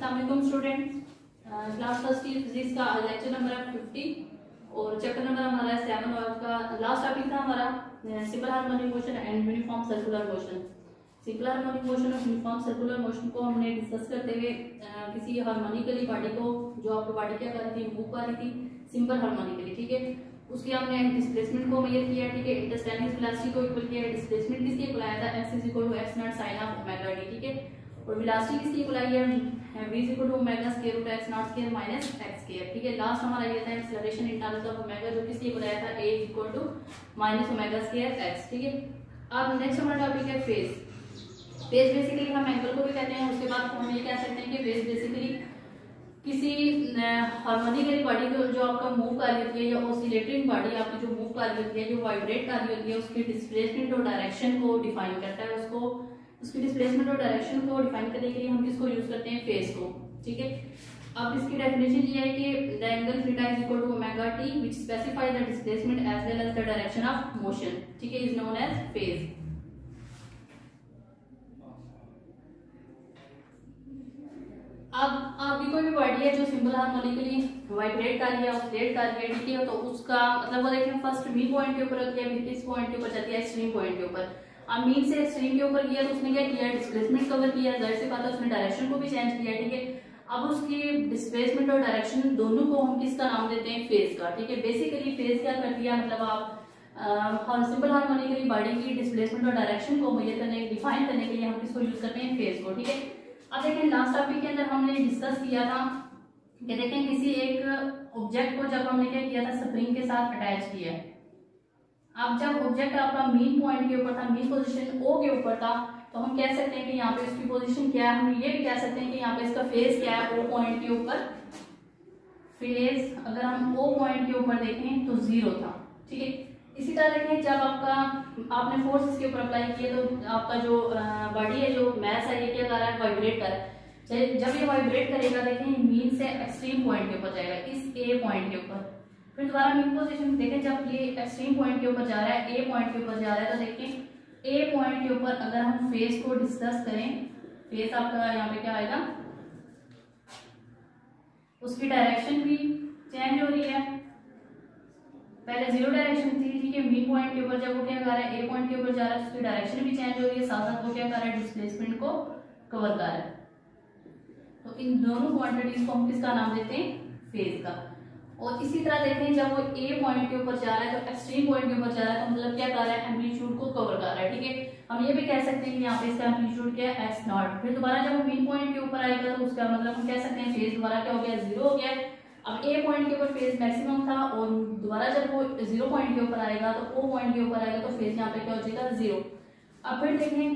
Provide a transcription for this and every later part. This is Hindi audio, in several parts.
अस्सलाम वालेकुम students, class first year physics का लेक्चर नंबर है 50 और चैप्टर नंबर हमारा 7 और का लास्ट टॉपिक था हमारा simple harmonic motion and uniform circular motion. Simple harmonic motion और यूनिफॉर्म सर्कुलर मोशन को हमने डिस्कस करते हुए किसी हार्मोनिकली बॉडी को जो आपको बॉडी क्या कर रही थी, मूव कर रही थी सिंपल हार्मोनिकली, ठीक है। उसकी हमने डिस्प्लेसमेंट को मेजर किया, ठीक है। इंटरस्टेनियस वेलोसिटी को इक्वल किया, डिस्प्लेसमेंट किसके इक्वल आया था, x = x not sin of omega t, ठीक है। और वेलोसिटी किसकी इक्वल आई है, v = omega square root x naught square minus x square, ठीक है। लास्ट हमारा ये था acceleration in terms of omega जो किसके इक्वल आया था, a = minus omega square x, ठीक है। अब नेक्स्ट हमारा टॉपिक है फेज। फेज बेसिकली हम एंगल को भी कहते हैं। उसके बाद हम ये कह सकते हैं कि फेज बेसिकली किसी हार्मोनिकल बॉडी को जो आपका मूव कर रही होती है या ऑसिलेटिंग बॉडी आपकी जो मूव कर रही होती है, जो वाइब्रेट कर रही होती है, उसकी डिस्प्लेसमेंट और डायरेक्शन को डिफाइन करता है। उसको उसकी डिस्प्लेसमेंट और डायरेक्शन को डिफाइन करने के लिए हम किसको यूज करते हैं, फेज को, ठीक है। अब इसकी डेफिनेशन ये है कि the angle theta = omega t which specify the displacement as well as the direction of motion, ठीक है, इज नोन एज फेज। अब आपकी कोई भी बॉडी है जो सिंपल हार्मोनिकली वाइब्रेट कर रही है, ऑसिलेट कर रही है, ठीक है, तो उसका मतलब वो देखें फर्स्ट मीन पॉइंट के ऊपर होती है, फिर किस पॉइंट के ऊपर जाती है, एक्सट्रीम पॉइंट के ऊपर। अब मीन से एक्सट्रीम के ऊपर किया तो उसने क्या किया, डिस्प्लेसमेंट कवर किया, जाहिर सी बात है उसने डायरेक्शन को भी चेंज किया, ठीक है। अब उसकी डिस्प्लेसमेंट और डायरेक्शन दोनों को हम किसका नाम देते हैं, फेज का, ठीक है। बेसिकली फेज क्या कर दिया, मतलब आप सिंपल हार्मोनिकली बॉडी की डिस्प्लेसमेंट और डायरेक्शन को मेजर करने, डिफाइन करने के लिए हम किसको यूज करते हैं, फेज को, ठीक है। अब देखें लास्ट टॉपिक के अंदर हमने डिस्कस किया था कि देखें किसी एक ऑब्जेक्ट को जब हमने क्या किया था, स्प्रिंग के साथ अटैच किया है। अब जब ऑब्जेक्ट आपका मीन पॉइंट के ऊपर था, मीन पोजीशन O के ऊपर था, तो हम कह सकते हैं कि यहाँ पे इसकी पोजीशन क्या है। हम ये भी कह सकते हैं कि यहाँ पे इसका फेज क्या है, O पॉइंट के ऊपर फेज अगर हम O पॉइंट के ऊपर देखें तो 0 था, ठीक है। इसी तरह देखें जब आपने फोर्स इसके ऊपर अप्लाई किया तो आपका जो बॉडी है, जो मैस है, ये क्या कर रहा है, वाइब्रेट कर रहा है। जब ये वाइब्रेट करेगा देखें मीन से एक्सट्रीम पॉइंट के ऊपर जाएगा, इस A पॉइंट के ऊपर, फिर दोबारा मीन पोजीशन देखें जब ये एक्सट्रीम पॉइंट के ऊपर जा रहा है, A पॉइंट के ऊपर जा रहा है, तो देखें A पॉइंट के ऊपर अगर हम फेज को डिस्कस करें, फेज आपका यहाँ पे क्या आएगा, उसकी डायरेक्शन भी चेंज हो रही है। पहले 0 डायरेक्शन थी, ठीक है, मीन पॉइंट के ऊपर जब वो क्या कर रहा है, A पॉइंट के ऊपर जा रहा है, उसकी डायरेक्शन भी चेंज हो रही है, साथ साथ वो क्या कर रहा है, डिस्प्लेसमेंट को कवर कर रहा है। तो इन दोनों क्वांटिटीज को हम किसका नाम देते हैं, फेज का। और इसी तरह देखें जब वो A पॉइंट के ऊपर जा रहा है, तो एक्सट्रीम पॉइंट के ऊपर जा रहा है, तो मतलब क्या कर रहा है, एम्पलीट्यूड को कवर कर रहा है, ठीक है। हम ये भी कह सकते हैं कि यहाँ पे इसका एम्पलीट्यूड क्या है, x0। फिर दोबारा जब वो मीन पॉइंट के ऊपर आएगा तो उसका मतलब हम कह सकते हैं फेज दोबारा क्या हो गया, 0 हो गया। अब A पॉइंट के ऊपर फेज मैक्सिमम था और दोबारा जब वो 0 पॉइंट के ऊपर आएगा तो O पॉइंट के ऊपर आएगा तो फेज यहाँ पे क्या हो जाएगा, 0। अब फिर देखें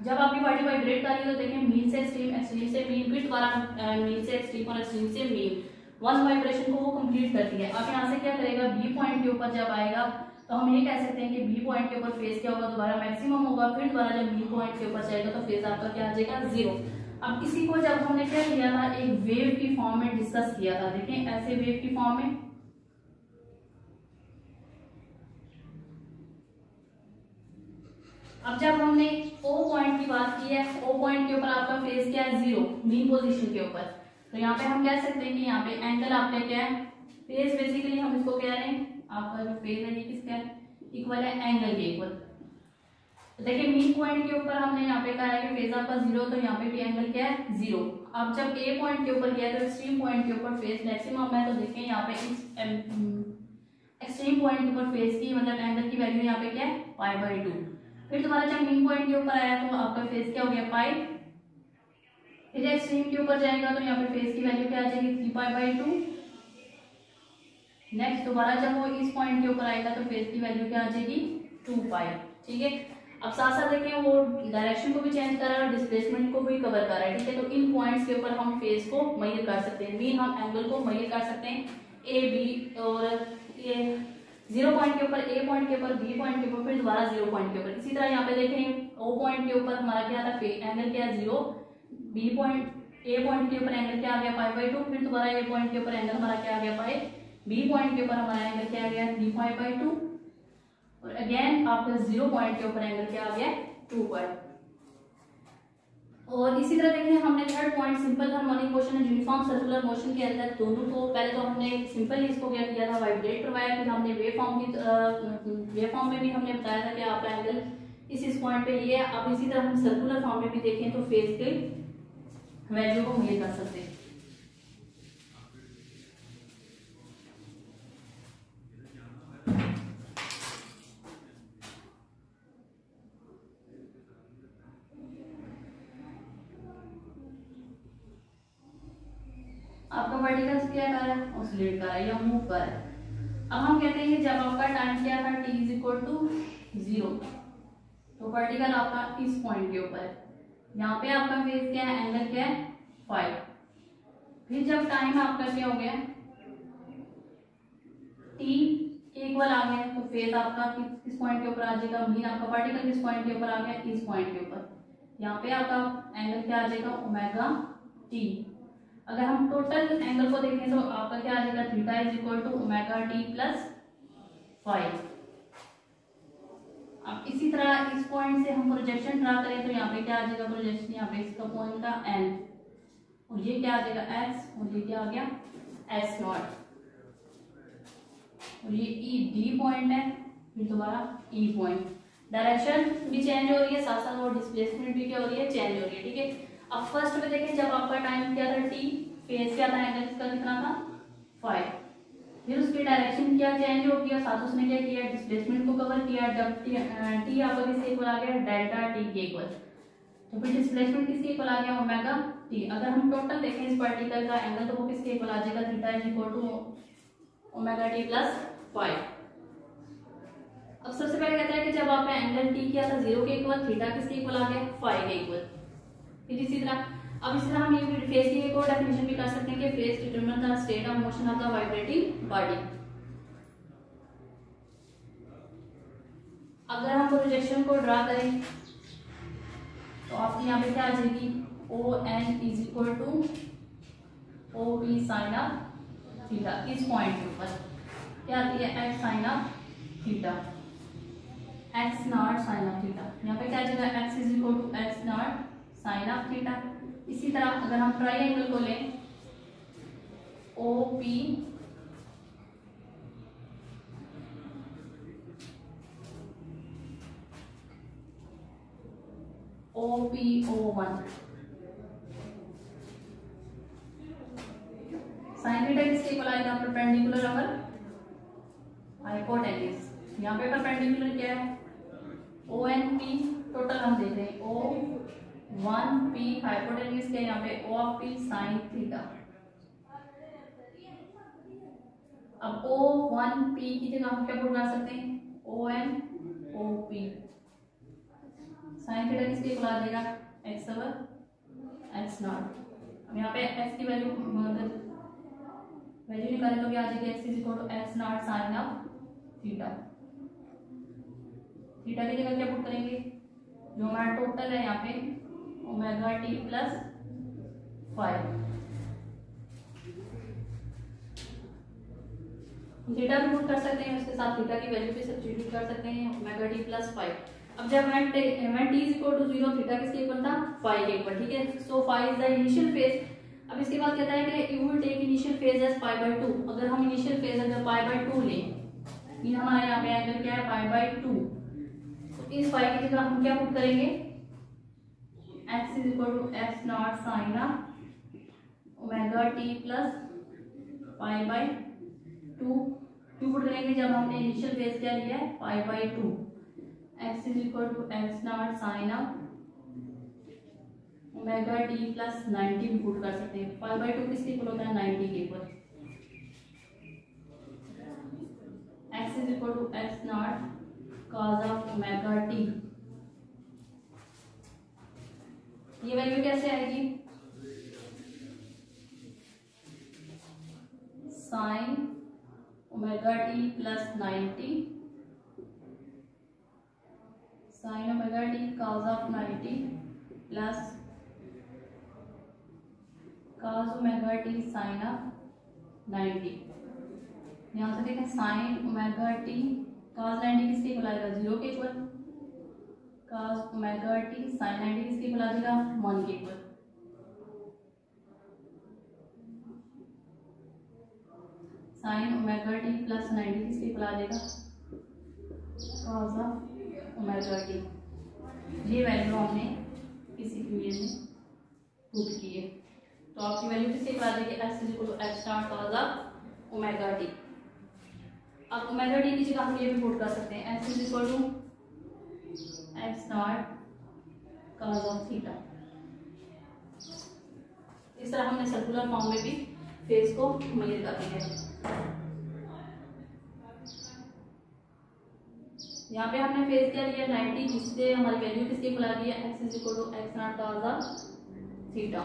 जब आपकी बॉडी वाइब्रेट कर रही है तो देखें मीन से एक्सट्रीम, एक्सट्रीम से मीन, फिर दोबारा मीन से एक्सट्रीम और एक्सट्रीम से मीन, वन वाइब्रेशन को वो कंप्लीट करती है। अब यहाँ से क्या करेगा, B पॉइंट के ऊपर जब आएगा तो हम ये कह सकते हैं कि B पॉइंट के ऊपर फेज क्या होगा, दोबारा मैक्सिमम होगा, फिर दोबारा जब B पॉइंट के ऊपर जाएगा तो फेज आपका क्या आ जाएगा, 0। अब इसी को जब हमने क्या किया था, एक वेव की फॉर्म में डिस्कस किया था, देखें ऐसे वेव की फॉर्म में। अब जब हमने O पॉइंट की बात की है, O पॉइंट के ऊपर आपका फेज क्या है, 0 मीन पोजीशन के ऊपर, तो यहाँ पे हम कह सकते हैं कि यहाँ पे एंगल आपका क्या है, फेज बेसिकली हम इसको कह रहे हैं, आपका जो फेज है ये किसका है, इक्वल है एंगल के इक्वल। देखिए मीन पॉइंट के ऊपर हमने यहाँ पे कहा है कि फेज आपका 0, तो यहाँ पे भी एंगल क्या है, 0। अब जब A पॉइंट के ऊपर गया तो एक्सट्रीम पॉइंट के ऊपर फेज मैक्सिमम है, तो देखें यहाँ पे इस एक्सट्रीम पॉइंट के ऊपर फेज की मतलब एंगल की वैल्यू यहाँ पे क्या है, π/2। फिर दोबारा जब मीन पॉइंट के ऊपर आया तो आपका फेज क्या हो गया, पाई। फिर एक्सट्रीम के ऊपर जाएगा तो यहाँ पे फेज की वैल्यू क्या आ जाएगी, 3π/2। नेक्स्ट दोबारा जब वो इस पॉइंट के ऊपर आएगा तो फेज की वैल्यू क्या आ जाएगी, 2π, ठीक है। अब साथ साथ देखें वो डायरेक्शन को भी चेंज कर रहा है और डिस्प्लेसमेंट को भी कवर कर रहा है, ठीक है। तो इन पॉइंट्स के ऊपर हम फेज को मेजर कर सकते हैं, मीन हम एंगल को मेजर कर सकते हैं A B, और ये 0 पॉइंट के ऊपर A पॉइंट के ऊपर B पॉइंट के ऊपर, फिर दोबारा 0 पॉइंट के ऊपर। इसी तरह यहाँ पे देखें O पॉइंट के ऊपर हमारा क्या था, एंगल क्या है, 0। B पॉइंट A पॉइंट के ऊपर एंगल क्या आ गया, π/2। फिर दोबारा A पॉइंट के ऊपर एंगल हमारा क्या आ गया, पाई। B पॉइंट के ऊपर हमारा एंगल क्या आ गया, 3π/2। और अगेन आपका 0 पॉइंट के ऊपर एंगल क्या आ गया, 2π। और इसी तरह देखिए हमने third point simple harmonic motion and uniform circular motion के अंदर दोनों को पहले तो हमने सिंपल इसको क्या किया था, वाइब्रेट करवाया, फिर हमने वेव फॉर्म में भी हमने बताया था कि आपका एंगल इस पॉइंट पे ये है। अब इसी तरह हम सर्कुलर फॉर्म में भी देखें तो फेज के वैल्यू को मेजर कर सकते हैं। आपका वर्टिकल क्या कर रहा है, ऑसिलेट कर रहा है या मूव कर रहा है। अब हम कहते हैं जब आपका टाइम क्या था t इज इक्वल टू 0, तो वर्टिकल आपका इस पॉइंट के ऊपर है, यहाँ पे आपका फेज क्या है, एंगल क्या है 5। फिर जब टाइम आपका क्या हो गया t इक्वल आ गया, तो फेज आपका किस पॉइंट के ऊपर आ जाएगा, मीन आपका पार्टिकल किस पॉइंट के ऊपर आ गया, इस पॉइंट के ऊपर। यहाँ पे आपका एंगल क्या आ जाएगा, ओमेगा t। अगर हम टोटल एंगल को देखें तो आपका क्या आ जाएगा, theta is equal to omega t plus 5। अब इसी तरह इस पॉइंट से हम प्रोजेक्शन ड्रा करें तो यहाँ पे क्या आ जाएगा प्रोजेक्शन, यहाँ पे इसका पॉइंट का n, और ये क्या आ जाएगा x, और ये क्या आ गया x नॉट, और ये ई डी पॉइंट है, फिर दोबारा ई पॉइंट। डायरेक्शन भी चेंज हो रही है, साथ साथ और डिस्प्लेसमेंट भी क्या हो रही है, चेंज हो रही है। ठीक है, अब फर्स्ट में देखें जब आपका टाइम क्या था t, फेज क्या था, एंगल इसका कितना था 5। फिर उसकी डायरेक्शन क्या चेंज हो गया, साथ उसने क्या किया, डिस्प्लेसमेंट को कवर किया। जब टी आपका किसके इक्वल आ गया, डेल्टा टी के इक्वल, तो फिर डिस्प्लेसमेंट किसके इक्वल आ गया, ओमेगा टी। अगर हम टोटल देखें इस पार्टिकल का एंगल तो वो किसके इक्वल आ जाएगा, theta is equal to omega t plus 5। अब सबसे पहले कहता है कि जब आपका एंगल टी क्या था 0 के इक्वल, थीटा किसके इक्वल आ गया 5 के इक्वल। फिर इसी तरह हम ये फेज की एक और डेफिनेशन भी कर सकते हैं कि phase determine the state of motion of the vibrating body. अगर हम प्रोजेक्शन को ड्रा करें तो आपकी यहाँ पे क्या आ जाएगी, O N is equal to O P sine of theta. इस पॉइंट के ऊपर क्या आती है, x sine of theta, x naught sine of theta. यहाँ पे क्या आ जाएगा, x is equal to x naught sine of theta. इसी तरह अगर हम ट्राइंगल को लें O P OPO1, sine theta किसके इक्वल आएगा, परपेंडिकुलर ओवर हाइपोटेन्यूज। यहाँ पे परपेंडिकुलर क्या है, ONP। टोटल हम देख रहे हैं O1P हाइपोटेन्यूज क्या है, यहाँ पे O of P sine theta. अब O1P की जगह हम क्या पुट कर सकते हैं, ONOP। साइन थीटा किसके इक्वल आ जाएगा, एक्स ओवर एक्स नॉट। अब यहाँ पे एक्स की वैल्यू निकालें तो क्या आ जाएगी, x is equal to x naught sine of theta. Theta की जगह क्या पुट करेंगे, जो हमारा टोटल है यहाँ पे ओमेगा टी प्लस 5। थीटा भी पुट कर सकते हैं, उसके साथ थीटा की वैल्यू भी सब्स्टिट्यूट कर सकते हैं, ओमेगा टी प्लस 5। अब जब मैं t is equal to 0, theta किसके इक्वल था 5 के इक्वल। ठीक है, so 5 is the initial phase. अब इसके बाद कहता है कि you will take initial phase as π/2। अगर हम इनिशियल फेज अगर π/2 लें, ये हमारे यहाँ पे एंगल क्या है π/2, तो इस फाई की जगह हम क्या पुट करेंगे, x is equal to x naught sine of omega t plus π/2 क्यों पुट करेंगे, जब हमने इनिशियल फेज क्या लिया है π/2। x is equal to x naught sine of omega t plus 90 भी पुट कर सकते हैं। π/2 किसके इक्वल होता है, 90 के equal. x is equal to x naught cos of omega t. ये वैल्यू कैसे आएगी, sine omega t plus 90 sine omega t cos of 90 plus cos omega t sine of 90। यहाँ से देखें साइन ओमेगा टी cos 90 किसके इक्वल आएगा, 0 के equal. cos omega T sin 90 किसके इक्वल आ जाएगा 1 के equal. sin omega t plus 90 किसके इक्वल आ जाएगा cos ओमेगा टी। ये वैल्यू हमने इस इक्वेशन में पुट की है, तो आपकी वैल्यू किसके इक्वल आ जाएगी x is equal to x naught cos omega t. अब ओमेगा टी की जगह हम ये भी पुट कर सकते हैं x is equal to x naught cos theta. इस तरह हमने सर्कुलर फॉर्म में भी फेस को क्लियर कर दिया है। यहाँ पे हमने फेस क्या लिया 90, जिससे हमारी वैल्यू किसके इक्वल आ गई है x is equal to x naught cos theta.